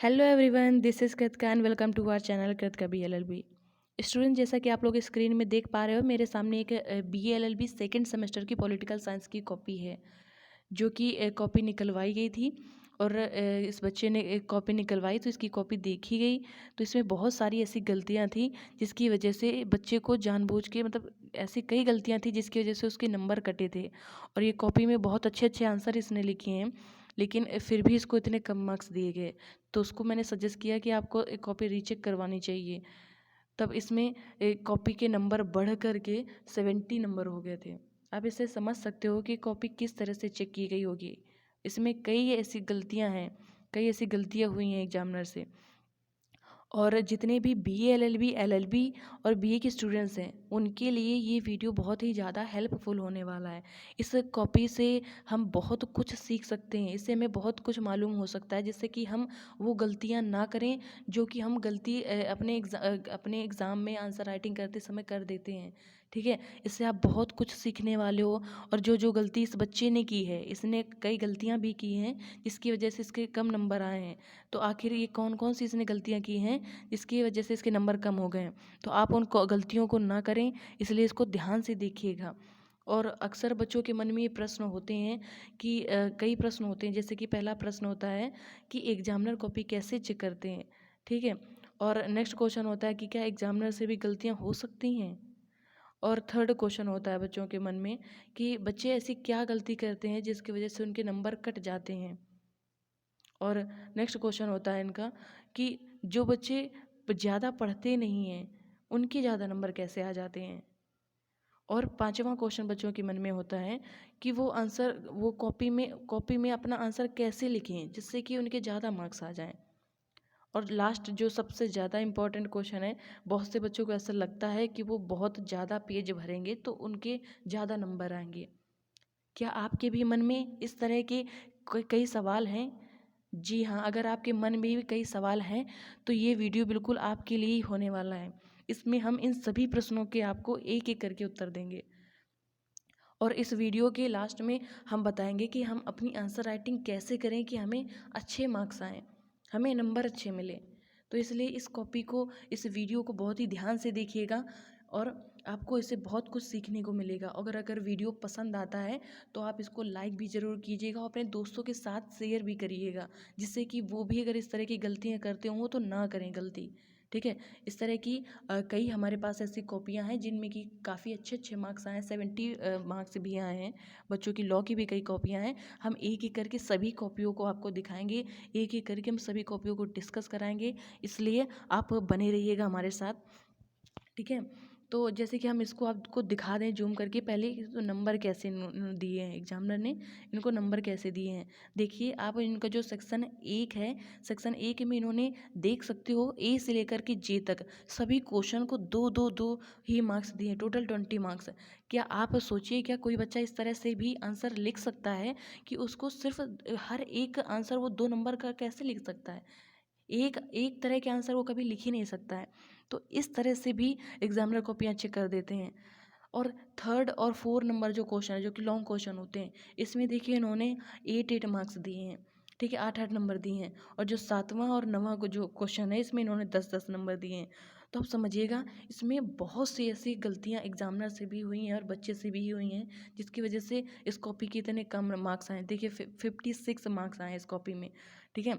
Hello everyone, this is Kritika and welcome to our channel Kritika BLLB। Student, जैसा कि आप लोग स्क्रीन में देख पा रहे हो, मेरे सामने एक BLLB सेकेंड सेमेस्टर की पॉलिटिकल साइंस की कॉपी है, जो कि कॉपी निकलवाई गई थी। और इस बच्चे ने एक कॉपी निकलवाई तो इसकी कॉपी देखी गई, तो इसमें बहुत सारी ऐसी गलतियां थी जिसकी वजह से बच्चे को जानबूझ के ऐसी कई गलतियां थी जिसकी वजह से उसके नंबर कटे थे। और ये कॉपी में बहुत अच्छे अच्छे आंसर इसने लिखे हैं, लेकिन फिर भी इसको इतने कम मार्क्स दिए गए। तो उसको मैंने सजेस्ट किया कि आपको एक कॉपी रीचेक करवानी चाहिए। तब इसमें एक कॉपी के नंबर बढ़ कर के 70 नंबर हो गए थे। आप इससे समझ सकते हो कि कॉपी किस तरह से चेक की गई होगी। इसमें कई ऐसी गलतियां हैं, कई ऐसी गलतियां हुई हैं एग्जामिनर से। और जितने भी BA LLB LLB और BA के स्टूडेंट्स हैं, उनके लिए ये वीडियो बहुत ही ज़्यादा हेल्पफुल होने वाला है। इस कॉपी से हम बहुत कुछ सीख सकते हैं, इससे हमें बहुत कुछ मालूम हो सकता है, जिससे कि हम वो गलतियां ना करें जो कि हम गलती अपने एग्ज़ाम में आंसर राइटिंग करते समय कर देते हैं। ठीक है, इससे आप बहुत कुछ सीखने वाले हो। और जो जो गलती इस बच्चे ने की है, इसने कई गलतियां भी की हैं जिसकी वजह से इसके कम नंबर आए हैं। तो आखिर ये कौन कौन सी इसने गलतियां की हैं जिसकी वजह से इसके नंबर कम हो गए हैं? तो आप उन गलतियों को ना करें, इसलिए इसको ध्यान से देखिएगा। और अक्सर बच्चों के मन में ये प्रश्न होते हैं कि कई प्रश्न होते हैं, जैसे कि पहला प्रश्न होता है कि एग्जामिनर कॉपी कैसे चेक करते हैं। ठीक है, और नेक्स्ट क्वेश्चन होता है कि क्या एग्जामिनर से भी गलतियां हो सकती हैं। और थर्ड क्वेश्चन होता है बच्चों के मन में कि बच्चे ऐसी क्या गलती करते हैं जिसकी वजह से उनके नंबर कट जाते हैं। और नेक्स्ट क्वेश्चन होता है इनका कि जो बच्चे ज़्यादा पढ़ते नहीं हैं, उनके ज़्यादा नंबर कैसे आ जाते हैं। और पांचवा क्वेश्चन बच्चों के मन में होता है कि वो कॉपी में अपना आंसर कैसे लिखें जिससे कि उनके ज़्यादा मार्क्स आ जाएं। और लास्ट जो सबसे ज़्यादा इम्पोर्टेंट क्वेश्चन है, बहुत से बच्चों को ऐसा लगता है कि वो बहुत ज़्यादा पेज भरेंगे तो उनके ज़्यादा नंबर आएंगे। क्या आपके भी मन में इस तरह के कई सवाल हैं? जी हाँ, अगर आपके मन में भी कई सवाल हैं तो ये वीडियो बिल्कुल आपके लिए ही होने वाला है। इसमें हम इन सभी प्रश्नों के आपको एक एक करके उत्तर देंगे। और इस वीडियो के लास्ट में हम बताएंगे कि हम अपनी आंसर राइटिंग कैसे करें कि हमें अच्छे मार्क्स आएँ, हमें नंबर अच्छे मिले। तो इसलिए इस वीडियो को बहुत ही ध्यान से देखिएगा, और आपको इससे बहुत कुछ सीखने को मिलेगा। अगर अगर वीडियो पसंद आता है तो आप इसको लाइक भी ज़रूर कीजिएगा और अपने दोस्तों के साथ शेयर भी करिएगा, जिससे कि वो भी अगर इस तरह की गलतियाँ करते हों तो ना करें गलती। ठीक है, इस तरह की कई हमारे पास ऐसी कॉपियाँ हैं जिनमें कि काफ़ी अच्छे अच्छे मार्क्स आए हैं, 70 मार्क्स भी आए हैं। बच्चों की लॉ की भी कई कॉपियाँ हैं। हम एक एक करके सभी कॉपियों को आपको दिखाएंगे, एक एक करके हम सभी कॉपियों को डिस्कस कराएंगे। इसलिए आप बने रहिएगा हमारे साथ। ठीक है, तो जैसे कि हम इसको आपको दिखा दें जूम करके, पहले तो नंबर कैसे दिए हैं एग्जामिनर ने, इनको नंबर कैसे दिए हैं। देखिए आप, इनका जो सेक्शन 1 है, सेक्शन 1 में इन्होंने देख सकते हो A से लेकर के J तक सभी क्वेश्चन को दो दो दो ही मार्क्स दिए, टोटल 20 मार्क्स। क्या आप सोचिए, क्या कोई बच्चा इस तरह से भी आंसर लिख सकता है कि उसको सिर्फ हर एक आंसर वो 2 नंबर का कैसे लिख सकता है? एक एक तरह के आंसर वो कभी लिख ही नहीं सकता है। तो इस तरह से भी एग्जामिनर कॉपियाँ चेक कर देते हैं। और थर्ड और 4 नंबर जो क्वेश्चन है, जो कि लॉन्ग क्वेश्चन होते हैं, इसमें देखिए इन्होंने 8 मार्क्स दिए हैं। ठीक है, 8 नंबर दिए हैं। और जो 7वां और 9वां को जो क्वेश्चन है, इसमें इन्होंने 10 नंबर दिए हैं। तो आप समझिएगा, इसमें बहुत सी ऐसी गलतियां एग्जामिनर से भी हुई हैं और बच्चे से भी हुई हैं, जिसकी वजह से इस कॉपी के इतने कम मार्क्स आए। देखिए 56 मार्क्स आए इस कॉपी में। ठीक है,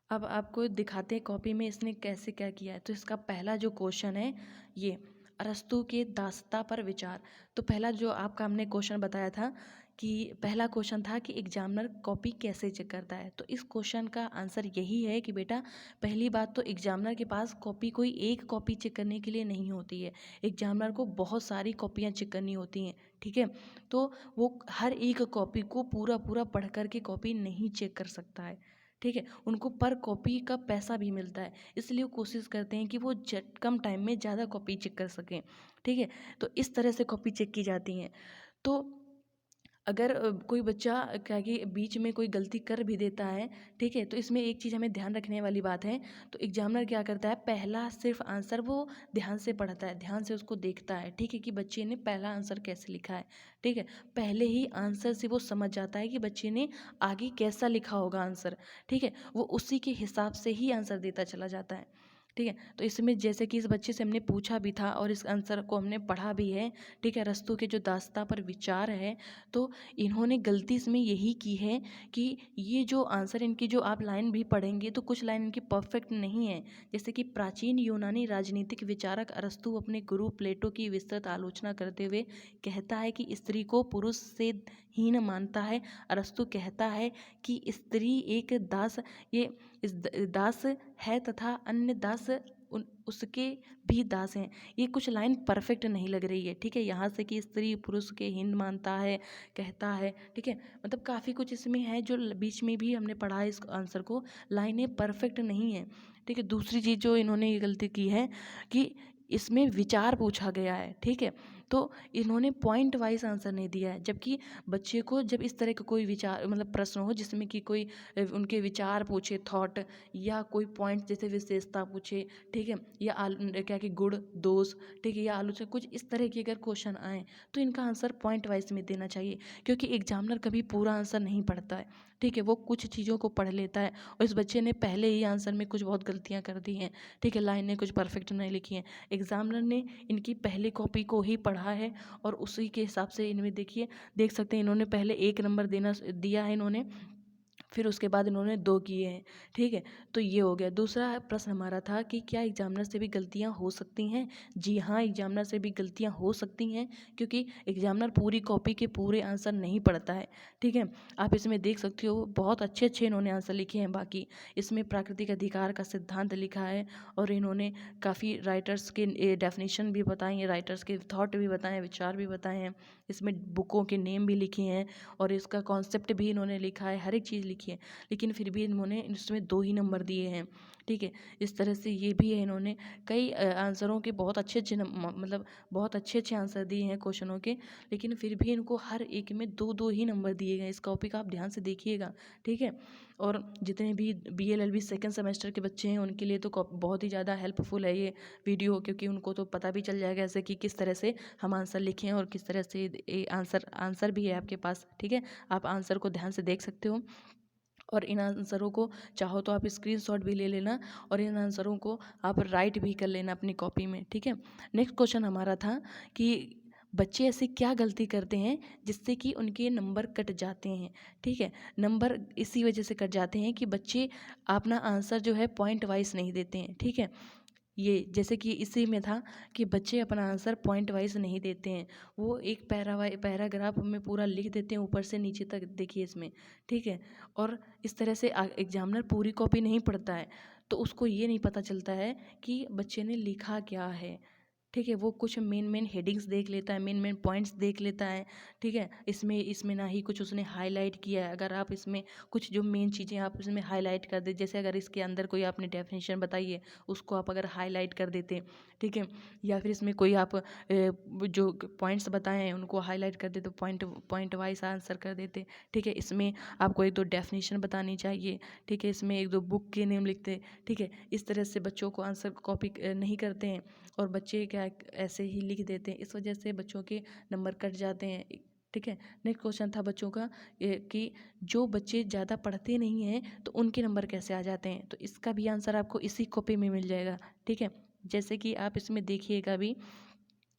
अब आपको दिखाते हैं कॉपी में इसने कैसे क्या किया है। तो इसका पहला जो क्वेश्चन है, ये अरस्तु के दास्ता पर विचार। तो पहला जो आपका हमने क्वेश्चन बताया था कि पहला क्वेश्चन था कि एग्जामिनर कॉपी कैसे चेक करता है। तो इस क्वेश्चन का आंसर यही है कि बेटा, पहली बात तो एग्जामिनर के पास कॉपी कोई एक कॉपी चेक करने के लिए नहीं होती है। एग्जामिनर को बहुत सारी कॉपियाँ चेक करनी होती हैं। ठीक है, तो वो हर एक कॉपी को पूरा पूरा पढ़ करके कॉपी नहीं चेक कर सकता है। ठीक है, उनको पर कॉपी का पैसा भी मिलता है, इसलिए वो कोशिश करते हैं कि वो कम टाइम में ज़्यादा कॉपी चेक कर सकें। ठीक है, तो इस तरह से कॉपी चेक की जाती हैं। तो अगर कोई बच्चा क्या है कि बीच में कोई गलती कर भी देता है, ठीक है, तो इसमें एक चीज़ हमें ध्यान रखने वाली बात है। तो एग्जामिनर क्या करता है, पहला सिर्फ आंसर वो ध्यान से पढ़ता है, ध्यान से उसको देखता है, ठीक है, कि बच्चे ने पहला आंसर कैसे लिखा है। ठीक है, पहले ही आंसर से वो समझ जाता है कि बच्चे ने आगे कैसा लिखा होगा आंसर। ठीक है, वो उसी के हिसाब से ही आंसर देता चला जाता है। ठीक है, तो इसमें जैसे कि इस बच्चे से हमने पूछा भी था और इस आंसर को हमने पढ़ा भी है। ठीक है, अरस्तू के जो दास्ता पर विचार है, तो इन्होंने गलती इसमें यही की है कि ये जो आंसर इनकी जो आप लाइन भी पढ़ेंगे तो कुछ लाइन इनकी परफेक्ट नहीं है। जैसे कि प्राचीन यूनानी राजनीतिक विचारक अरस्तु अपने गुरु प्लेटो की विस्तृत आलोचना करते हुए कहता है कि स्त्री को पुरुष से हीन मानता है। अरस्तु कहता है कि स्त्री एक दास ये दास है तथा अन्य दास उसके भी दास हैं। ये कुछ लाइन परफेक्ट नहीं लग रही है। ठीक है, यहाँ से कि स्त्री पुरुष के हीन मानता है, कहता है। ठीक है, मतलब काफ़ी कुछ इसमें है जो बीच में भी हमने पढ़ा है इस आंसर को, लाइनें परफेक्ट नहीं है। ठीक है, दूसरी चीज़ जो इन्होंने ये गलती की है कि इसमें विचार पूछा गया है। ठीक है, तो इन्होंने पॉइंट वाइज आंसर नहीं दिया है, जबकि बच्चे को जब इस तरह का कोई विचार मतलब प्रश्न हो जिसमें कि कोई उनके विचार पूछे, थॉट, या कोई पॉइंट जैसे विशेषता पूछे, ठीक है, या क्या कि गुण दोष, ठीक है, या आलोचना, कुछ इस तरह के अगर क्वेश्चन आए तो इनका आंसर पॉइंट वाइज में देना चाहिए, क्योंकि एग्जामिनर कभी पूरा आंसर नहीं पढ़ता है। ठीक है, वो कुछ चीज़ों को पढ़ लेता है और इस बच्चे ने पहले ही आंसर में कुछ बहुत गलतियाँ कर दी हैं। ठीक है, लाइनें कुछ परफेक्ट नहीं लिखी हैं। एग्जामिनर ने इनकी पहली कॉपी को ही पढ़ा है और उसी के हिसाब से इनमें देखिए, देख सकते हैं इन्होंने पहले 1 नंबर दिया है इन्होंने, फिर उसके बाद इन्होंने 2 किए हैं। ठीक है, तो ये हो गया। दूसरा प्रश्न हमारा था कि क्या एग्जामिनर से भी गलतियां हो सकती हैं? जी हाँ, एग्जामिनर से भी गलतियां हो सकती हैं, क्योंकि एग्जामिनर पूरी कॉपी के पूरे आंसर नहीं पढ़ता है। ठीक है, आप इसमें देख सकते हो बहुत अच्छे अच्छे इन्होंने आंसर लिखे हैं। बाकी इसमें प्राकृतिक अधिकार का सिद्धांत लिखा है और इन्होंने काफ़ी राइटर्स के डेफिनेशन भी बताई हैं, राइटर्स के थॉट भी बताए हैं, विचार भी बताए हैं। इसमें बुकों के नेम भी लिखे हैं और इसका कॉन्सेप्ट भी इन्होंने लिखा है, हर एक चीज़ लिखी है, लेकिन फिर भी इन्होंने इसमें 2 ही नंबर दिए हैं। ठीक है, इस तरह से ये भी है, इन्होंने कई आंसरों के बहुत अच्छे अच्छे मतलब बहुत अच्छे अच्छे आंसर दिए हैं क्वेश्चनों के, लेकिन फिर भी इनको हर एक में 2-2 ही नंबर दिए गए। इस कॉपी का आप ध्यान से देखिएगा। ठीक है, और जितने भी BLLB सेकंड सेमेस्टर के बच्चे हैं उनके लिए तो बहुत ही ज़्यादा हेल्पफुल है ये वीडियो, क्योंकि उनको तो पता भी चल जाएगा ऐसे कि किस तरह से हम आंसर लिखें और किस तरह से आंसर भी है आपके पास। ठीक है, आप आंसर को ध्यान से देख सकते हो और इन आंसरों को चाहो तो आप स्क्रीनशॉट भी ले लेना और इन आंसरों को आप राइट भी कर लेना अपनी कॉपी में। ठीक है, नेक्स्ट क्वेश्चन हमारा था कि बच्चे ऐसी क्या गलती करते हैं जिससे कि उनके नंबर कट जाते हैं। ठीक है, नंबर इसी वजह से कट जाते हैं कि बच्चे अपना आंसर जो है पॉइंट वाइज नहीं देते हैं। ठीक है, ये जैसे कि इसी में था कि बच्चे अपना आंसर पॉइंट वाइज नहीं देते हैं, वो एक पैराग्राफ में पूरा लिख देते हैं ऊपर से नीचे तक, देखिए इसमें। ठीक है, और इस तरह से एग्जामिनर पूरी कॉपी नहीं पढ़ता है, तो उसको ये नहीं पता चलता है कि बच्चे ने लिखा क्या है। ठीक है, वो कुछ मेन मेन हेडिंग्स देख लेता है, मेन मेन पॉइंट्स देख लेता है। ठीक है, इसमें इसमें ना ही कुछ उसने हाईलाइट किया है। अगर आप इसमें कुछ जो मेन चीज़ें आप इसमें हाईलाइट कर दे, जैसे अगर इसके अंदर कोई आपने डेफिनेशन बताई है उसको आप अगर हाईलाइट कर देते, ठीक है, या फिर इसमें कोई आप जो पॉइंट्स बताए हैं उनको हाईलाइट कर देते, पॉइंट पॉइंट वाइज आंसर कर देते। ठीक है, इसमें आपको 1-2 डेफिनेशन बतानी चाहिए। ठीक है, इसमें 1-2 बुक के नेम लिखते। ठीक है, इस तरह से बच्चों को आंसर कॉपी नहीं करते हैं और बच्चे क्या ऐसे ही लिख देते हैं, इस वजह से बच्चों के नंबर कट जाते हैं। ठीक है, नेक्स्ट क्वेश्चन था बच्चों का कि जो बच्चे ज़्यादा पढ़ते नहीं हैं तो उनके नंबर कैसे आ जाते हैं, तो इसका भी आंसर आपको इसी कॉपी में मिल जाएगा। ठीक है, जैसे कि आप इसमें देखिएगा भी,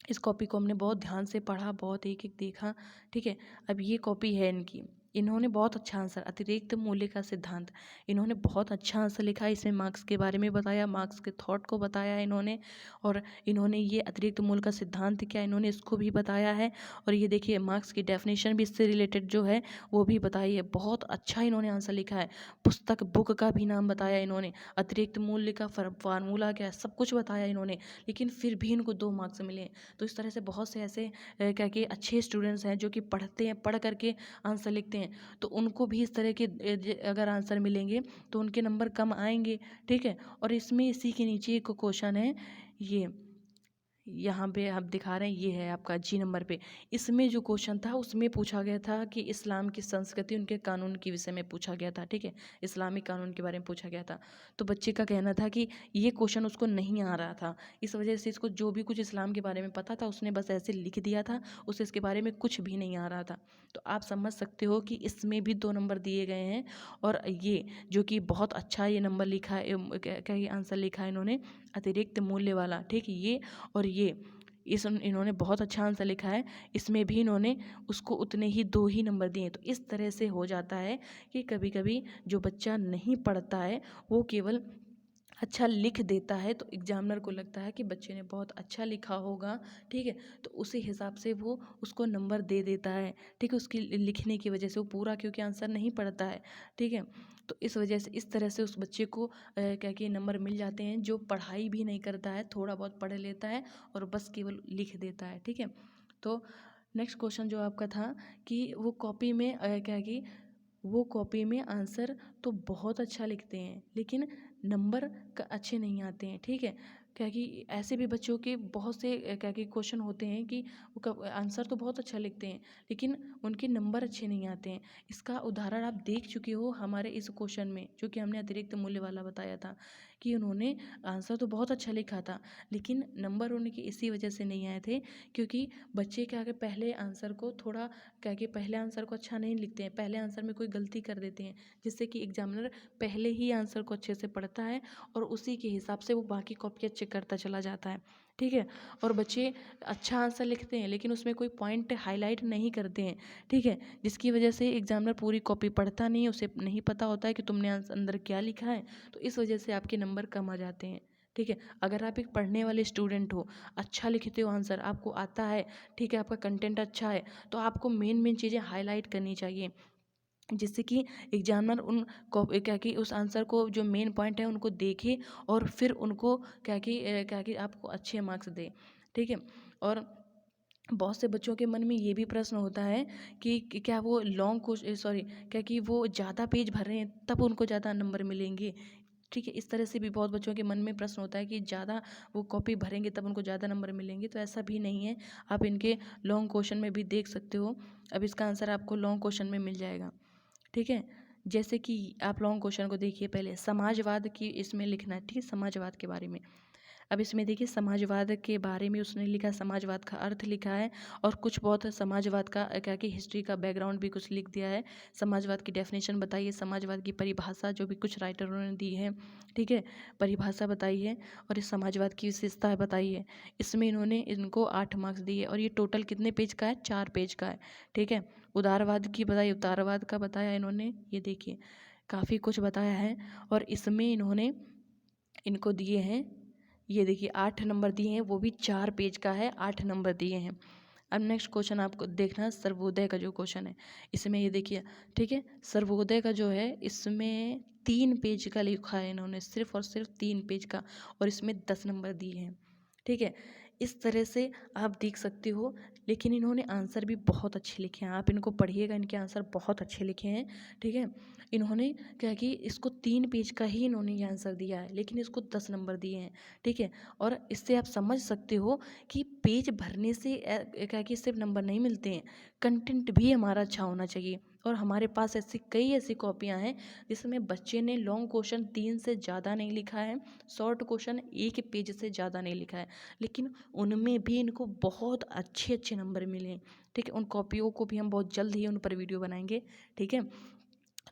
इस कॉपी को हमने बहुत ध्यान से पढ़ा, बहुत एक एक देखा। ठीक है, अब ये कॉपी है इनकी, इन्होंने बहुत अच्छा आंसर, अतिरिक्त मूल्य का सिद्धांत, इन्होंने बहुत अच्छा आंसर लिखा है। इसमें मार्क्स के बारे में बताया, मार्क्स के थॉट को बताया है इन्होंने, और इन्होंने ये अतिरिक्त मूल्य का सिद्धांत क्या इन्होंने इसको भी बताया है। और ये देखिए मार्क्स की डेफिनेशन भी इससे रिलेटेड जो है वो भी बताई है। बहुत अच्छा इन्होंने आंसर लिखा है। पुस्तक बुक का भी नाम बताया इन्होंने, अतिरिक्त मूल्य का फार्मूला क्या है सब कुछ बताया इन्होंने, लेकिन फिर भी इनको 2 मार्क्स मिले। तो इस तरह से बहुत से ऐसे क्या कि अच्छे स्टूडेंट्स हैं जो कि पढ़ते हैं, पढ़ करके आंसर लिखते हैं, तो उनको भी इस तरह के अगर आंसर मिलेंगे तो उनके नंबर कम आएंगे। ठीक है, और इसमें इसी के नीचे एक क्वेश्चन है, यहाँ पे आप दिखा रहे हैं, ये है आपका जी नंबर पे। इसमें जो क्वेश्चन था उसमें पूछा गया था कि इस्लाम की संस्कृति, उनके कानून के विषय में पूछा गया था, ठीक है, इस्लामिक कानून के बारे में पूछा गया था। तो बच्चे का कहना था कि ये क्वेश्चन उसको नहीं आ रहा था, इस वजह से इसको जो भी कुछ इस्लाम के बारे में पता था उसने बस ऐसे लिख दिया था, उसे इसके बारे में कुछ भी नहीं आ रहा था। तो आप समझ सकते हो कि इसमें भी 2 नंबर दिए गए हैं। और ये जो कि बहुत अच्छा ये नंबर लिखा है, क्या ये आंसर लिखा है इन्होंने, अतिरिक्त मूल्य वाला, ठीक है, ये और ये इन्होंने बहुत अच्छा आंसर लिखा है। इसमें भी इन्होंने उसको उतने ही 2 ही नंबर दिए। तो इस तरह से हो जाता है कि कभी कभी जो बच्चा नहीं पढ़ता है वो केवल अच्छा लिख देता है, तो एग्जामिनर को लगता है कि बच्चे ने बहुत अच्छा लिखा होगा, ठीक है, तो उसी हिसाब से वो उसको नंबर दे देता है, ठीक है, उसकी लिखने की वजह से। वो पूरा क्योंकि आंसर नहीं पढ़ता है, ठीक है, तो इस वजह से इस तरह से उस बच्चे को क्या कि नंबर मिल जाते हैं, जो पढ़ाई भी नहीं करता है, थोड़ा बहुत पढ़ लेता है और बस केवल लिख देता है, ठीक है। तो नेक्स्ट क्वेश्चन जो आपका था कि वो कॉपी में क्या कि वो कॉपी में आंसर तो बहुत अच्छा लिखते हैं लेकिन नंबर अच्छे नहीं आते हैं, ठीक है। क्या कि ऐसे भी बच्चों के बहुत से क्या कि क्वेश्चन होते हैं कि वो आंसर तो बहुत अच्छा लिखते हैं लेकिन उनके नंबर अच्छे नहीं आते हैं। इसका उदाहरण आप देख चुके हो हमारे इस क्वेश्चन में, जो कि हमने अतिरिक्त मूल्य वाला बताया था, कि उन्होंने आंसर तो बहुत अच्छा लिखा था लेकिन नंबर उनके इसी वजह से नहीं आए थे क्योंकि बच्चे क्या कि पहले आंसर को थोड़ा क्या कि पहले आंसर को अच्छा नहीं लिखते हैं, पहले आंसर में कोई गलती कर देते हैं, जिससे कि एग्जामिनर पहले ही आंसर को अच्छे से पढ़ता है और उसी के हिसाब से वो बाकी कॉपियाँ चेक करता चला जाता है, ठीक है। और बच्चे अच्छा आंसर लिखते हैं लेकिन उसमें कोई पॉइंट हाईलाइट नहीं करते हैं, ठीक है, जिसकी वजह से एग्जामिनर पूरी कॉपी पढ़ता नहीं, उसे नहीं पता होता है कि तुमने अंदर क्या लिखा है, तो इस वजह से आपके नंबर कम आ जाते हैं, ठीक है। अगर आप एक पढ़ने वाले स्टूडेंट हो, अच्छा लिखते हो आंसर, आपको आता है, ठीक है, आपका कंटेंट अच्छा है, तो आपको मेन मेन चीज़ें हाईलाइट करनी चाहिए, जिससे कि एग्जामिनर उन को क्या कि उस आंसर को जो मेन पॉइंट है उनको देखे और फिर उनको क्या कि आपको अच्छे मार्क्स दे, ठीक है। और बहुत से बच्चों के मन में ये भी प्रश्न होता है कि क्या वो लॉन्ग सॉरी क्या कि वो ज़्यादा पेज भर रहे हैं तब उनको ज़्यादा नंबर मिलेंगे, ठीक है। इस तरह से भी बहुत बच्चों के मन में प्रश्न होता है कि ज़्यादा वो कॉपी भरेंगे तब उनको ज़्यादा नंबर मिलेंगे, तो ऐसा भी नहीं है। आप इनके लॉन्ग क्वेश्चन में भी देख सकते हो। अब इसका आंसर आपको लॉन्ग क्वेश्चन में मिल जाएगा, ठीक है। जैसे कि आप लॉन्ग क्वेश्चन को देखिए, पहले समाजवाद की इसमें लिखना है, ठीक है, समाजवाद के बारे में। अब इसमें देखिए समाजवाद के बारे में उसने लिखा, समाजवाद का अर्थ लिखा है और कुछ बहुत समाजवाद का क्या कि हिस्ट्री का बैकग्राउंड भी कुछ लिख दिया है। समाजवाद की डेफिनेशन बताइए, समाजवाद की परिभाषा जो भी कुछ राइटरों ने दी है, ठीक है, परिभाषा बताई है और इस समाजवाद की विशेषताएं बताई है। इसमें इन्होंने इनको 8 मार्क्स दिए और ये टोटल कितने पेज का है, 4 पेज का है, ठीक है। उदारवाद की बताई, उदारवाद का बताया इन्होंने, ये देखिए काफ़ी कुछ बताया है और इसमें इन्होंने इनको दिए हैं, ये देखिए 8 नंबर दिए हैं, वो भी 4 पेज का है, 8 नंबर दिए हैं। अब नेक्स्ट क्वेश्चन आपको देखना, सर्वोदय का जो क्वेश्चन है इसमें ये देखिए, ठीक है, सर्वोदय का जो है इसमें 3 पेज का लिखा है इन्होंने, सिर्फ और सिर्फ 3 पेज का, और इसमें 10 नंबर दिए हैं, ठीक है। इस तरह से आप देख सकते हो, लेकिन इन्होंने आंसर भी बहुत अच्छे लिखे हैं, आप इनको पढ़िएगा, इनके आंसर बहुत अच्छे लिखे हैं, ठीक है। इन्होंने क्या कि इसको 3 पेज का ही इन्होंने ये आंसर दिया है लेकिन इसको 10 नंबर दिए हैं, ठीक है। और इससे आप समझ सकते हो कि पेज भरने से क्या कि सिर्फ नंबर नहीं मिलते हैं, कंटेंट भी हमारा अच्छा होना चाहिए। और हमारे पास कई ऐसी कॉपियाँ हैं जिसमें बच्चे ने लॉन्ग क्वेश्चन 3 से ज़्यादा नहीं लिखा है, शॉर्ट क्वेश्चन 1 पेज से ज़्यादा नहीं लिखा है, लेकिन उनमें भी इनको बहुत अच्छे अच्छे नंबर मिले हैं, ठीक है। उन कॉपियों को भी हम बहुत जल्द ही उन पर वीडियो बनाएंगे, ठीक है।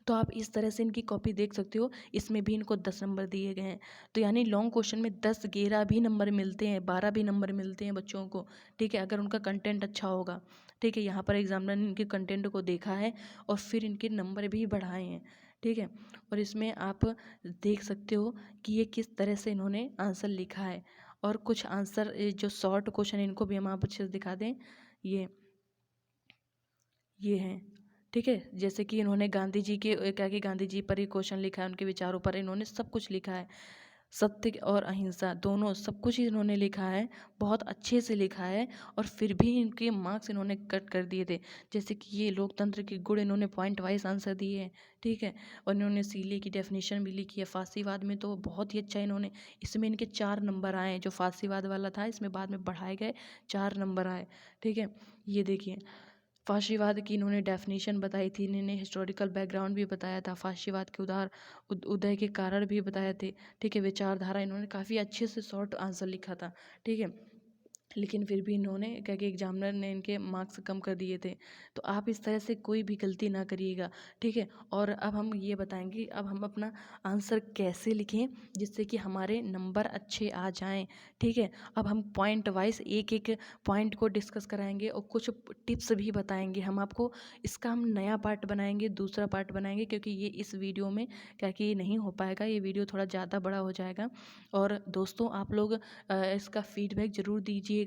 तो आप इस तरह से इनकी कॉपी देख सकते हो, इसमें भी इनको 10 नंबर दिए गए हैं। तो यानी लॉन्ग क्वेश्चन में 10 11 भी नंबर मिलते हैं, 12 भी नंबर मिलते हैं बच्चों को, ठीक है, अगर उनका कंटेंट अच्छा होगा, ठीक है। यहाँ पर एग्जामिनर ने इनके कंटेंट को देखा है और फिर इनके नंबर भी बढ़ाए हैं, ठीक है। और इसमें आप देख सकते हो कि ये किस तरह से इन्होंने आंसर लिखा है। और कुछ आंसर जो शॉर्ट क्वेश्चन है इनको भी हम आप अच्छे से दिखा दें, ये हैं, ठीक है। जैसे कि इन्होंने गांधी जी के क्या कि गांधी जी पर ही क्वेश्चन लिखा है, उनके विचारों पर इन्होंने सब कुछ लिखा है, सत्य और अहिंसा दोनों सब कुछ ही इन्होंने लिखा है, बहुत अच्छे से लिखा है। और फिर भी इनके मार्क्स इन्होंने कट कर दिए थे। जैसे कि ये लोकतंत्र के गुण इन्होंने पॉइंट वाइज आंसर दिए हैं, ठीक है। और इन्होंने सीले की डेफिनेशन भी लिखी है। फांसीवाद में तो बहुत ही अच्छा इन्होंने, इसमें इनके 4 नंबर आए। जो फांसीवाद वाला था इसमें बाद में बढ़ाए गए, 4 नंबर आए, ठीक है। ये देखिए, फाशीवाद की इन्होंने डेफिनेशन बताई थी, इन्होंने हिस्टोरिकल बैकग्राउंड भी बताया था, फाशीवाद के उदय के कारण भी बताए थे, ठीक है। विचारधारा इन्होंने काफ़ी अच्छे से शॉर्ट आंसर लिखा था, ठीक है। लेकिन फिर भी इन्होंने क्या कि एग्जामिनर ने इनके मार्क्स कम कर दिए थे। तो आप इस तरह से कोई भी गलती ना करिएगा, ठीक है। और अब हम ये बताएंगे, अब हम अपना आंसर कैसे लिखें जिससे कि हमारे नंबर अच्छे आ जाएं, ठीक है। अब हम पॉइंट वाइज एक एक पॉइंट को डिस्कस कराएंगे और कुछ टिप्स भी बताएंगे हम आपको। इसका हम नया पार्ट बनाएंगे, दूसरा पार्ट बनाएंगे, क्योंकि ये इस वीडियो में क्या कि ये नहीं हो पाएगा, ये वीडियो थोड़ा ज़्यादा बड़ा हो जाएगा। और दोस्तों आप लोग इसका फीडबैक ज़रूर दीजिएगा।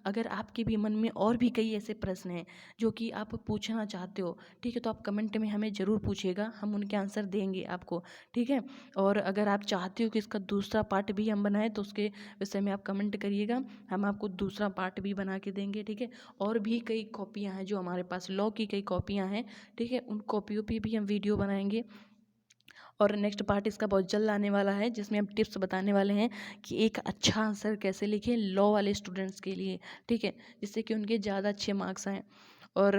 अगर आपके भी मन में और भी कई ऐसे प्रश्न हैं जो कि आप पूछना चाहते हो, ठीक है, तो आप कमेंट में हमें ज़रूर पूछिएगा, हम उनके आंसर देंगे आपको, ठीक है। और अगर आप चाहते हो कि इसका दूसरा पार्ट भी हम बनाएं तो उसके विषय में आप कमेंट करिएगा, हम आपको दूसरा पार्ट भी बना के देंगे, ठीक है। और भी कई कॉपियाँ हैं जो हमारे पास, लॉ की कई कॉपियाँ हैं, ठीक है, उन कॉपियों पे भी हम वीडियो बनाएंगे। और नेक्स्ट पार्ट इसका बहुत जल्द आने वाला है जिसमें हम टिप्स बताने वाले हैं कि एक अच्छा आंसर कैसे लिखें लॉ वाले स्टूडेंट्स के लिए, ठीक है, जिससे कि उनके ज़्यादा अच्छे मार्क्स आएँ। और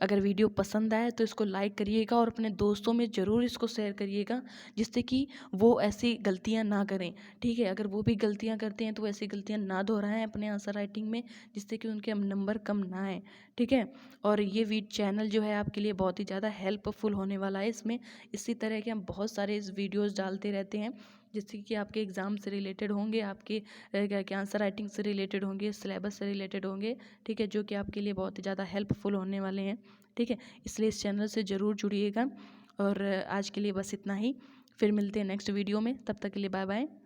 अगर वीडियो पसंद आए तो इसको लाइक करिएगा और अपने दोस्तों में ज़रूर इसको शेयर करिएगा, जिससे कि वो ऐसी गलतियां ना करें, ठीक है। अगर वो भी गलतियां करते हैं तो ऐसी गलतियां ना दोहराएं अपने आंसर राइटिंग में, जिससे कि उनके नंबर कम ना आए, ठीक है। और ये चैनल जो है आपके लिए बहुत ही ज़्यादा हेल्पफुल होने वाला है। इसमें इसी तरह के हम बहुत सारे इस वीडियोज़ डालते रहते हैं, जिससे कि आपके एग्ज़ाम से रिलेटेड होंगे, आपके क्या आंसर राइटिंग से रिलेटेड होंगे, सिलेबस से रिलेटेड होंगे, ठीक है, जो कि आपके लिए बहुत ही ज़्यादा हेल्पफुल होने वाले हैं, ठीक है। इसलिए इस चैनल से ज़रूर जुड़िएगा। और आज के लिए बस इतना ही, फिर मिलते हैं नेक्स्ट वीडियो में, तब तक के लिए बाय बाय।